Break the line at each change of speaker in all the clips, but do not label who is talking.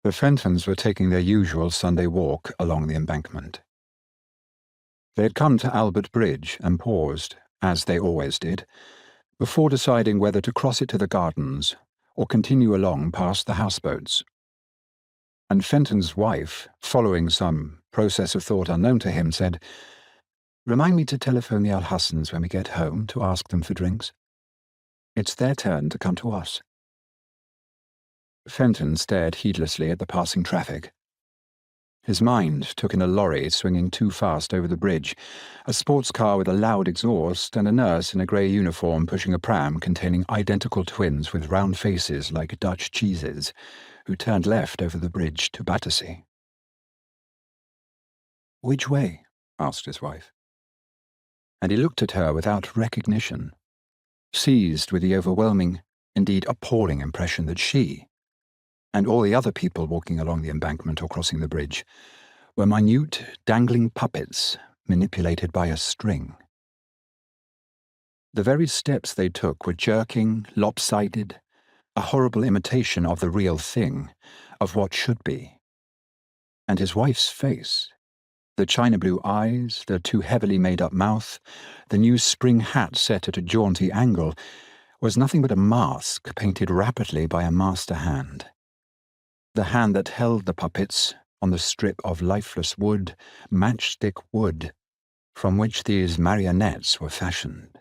The Fentons were taking their usual Sunday walk along the embankment. They had come to Albert Bridge and paused, as they always did, before deciding whether to cross it to the gardens or continue along past the houseboats. And Fenton's wife, following some process of thought unknown to him, said, "Remind me to telephone the Alhassans when we get home to ask them for drinks. It's their turn to come to us." Fenton stared heedlessly at the passing traffic. His mind took in a lorry swinging too fast over the bridge, a sports car with a loud exhaust, and a nurse in a grey uniform pushing a pram containing identical twins with round faces like Dutch cheeses, who turned left over the bridge to Battersea. "Which way?" asked his wife. And he looked at her without recognition, seized with the overwhelming, indeed appalling impression that she, and all the other people walking along the embankment or crossing the bridge, were minute, dangling puppets manipulated by a string. The very steps they took were jerking, lopsided, a horrible imitation of the real thing, of what should be. And his wife's face, the china blue eyes, the too heavily made-up mouth, the new spring hat set at a jaunty angle, was nothing but a mask painted rapidly by a master hand. The hand that held the puppets on the strip of lifeless wood, matchstick wood, from which these marionettes were fashioned.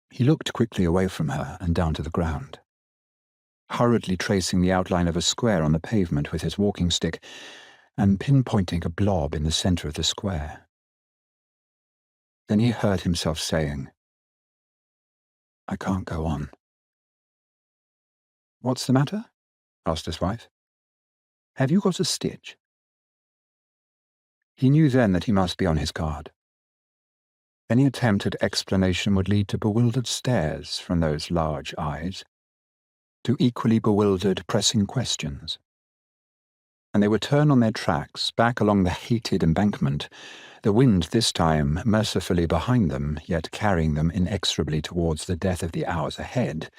He looked quickly away from her and down to the ground, hurriedly tracing the outline of a square on the pavement with his walking stick and pinpointing a blob in the centre of the square. Then he heard himself saying, "I can't go on." "What's the matter?" asked his wife. "Have you got a stitch?" He knew then that he must be on his guard. Any attempt at explanation would lead to bewildered stares from those large eyes, to equally bewildered, pressing questions. And they would turn on their tracks back along the hated embankment, the wind this time mercifully behind them, yet carrying them inexorably towards the death of the hours ahead,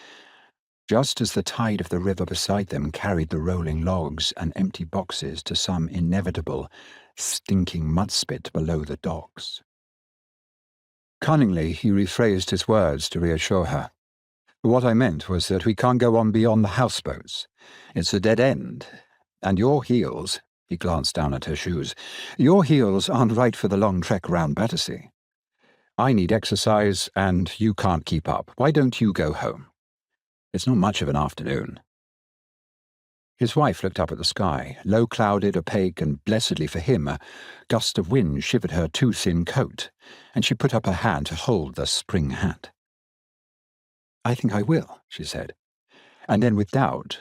just as the tide of the river beside them carried the rolling logs and empty boxes to some inevitable, stinking mudspit below the docks. Cunningly, he rephrased his words to reassure her. "What I meant was that we can't go on beyond the houseboats. It's a dead end. And your heels," he glanced down at her shoes, "your heels aren't right for the long trek round Battersea. I need exercise, and you can't keep up. Why don't you go home? It's not much of an afternoon." His wife looked up at the sky, low-clouded, opaque, and blessedly for him, a gust of wind shivered her too thin coat, and she put up her hand to hold the spring hat. "I think I will," she said, and then with doubt,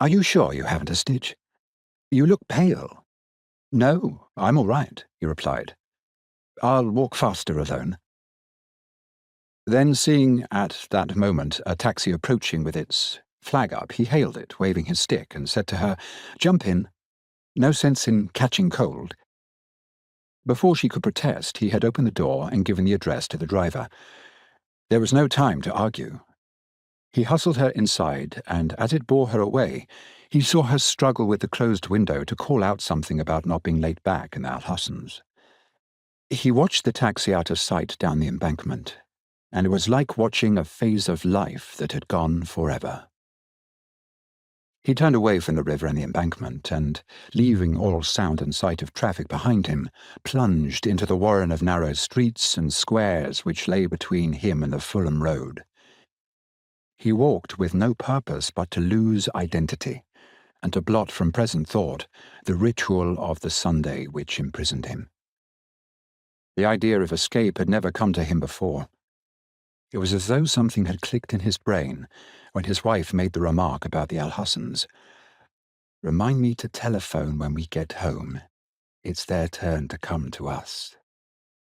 "Are you sure you haven't a stitch? You look pale." "No, I'm all right," he replied. "I'll walk faster alone." Then, seeing at that moment a taxi approaching with its flag up, he hailed it, waving his stick, and said to her, "Jump in. No sense in catching cold." Before she could protest, he had opened the door and given the address to the driver. There was no time to argue. He hustled her inside, and as it bore her away, he saw her struggle with the closed window to call out something about not being late back in the Alhassans. He watched the taxi out of sight down the embankment, and it was like watching a phase of life that had gone forever. He turned away from the river and the embankment, and, leaving all sound and sight of traffic behind him, plunged into the warren of narrow streets and squares which lay between him and the Fulham Road. He walked with no purpose but to lose identity, and to blot from present thought the ritual of the Sunday which imprisoned him. The idea of escape had never come to him before. It was as though something had clicked in his brain when his wife made the remark about the Alhassans. "Remind me to telephone when we get home. It's their turn to come to us."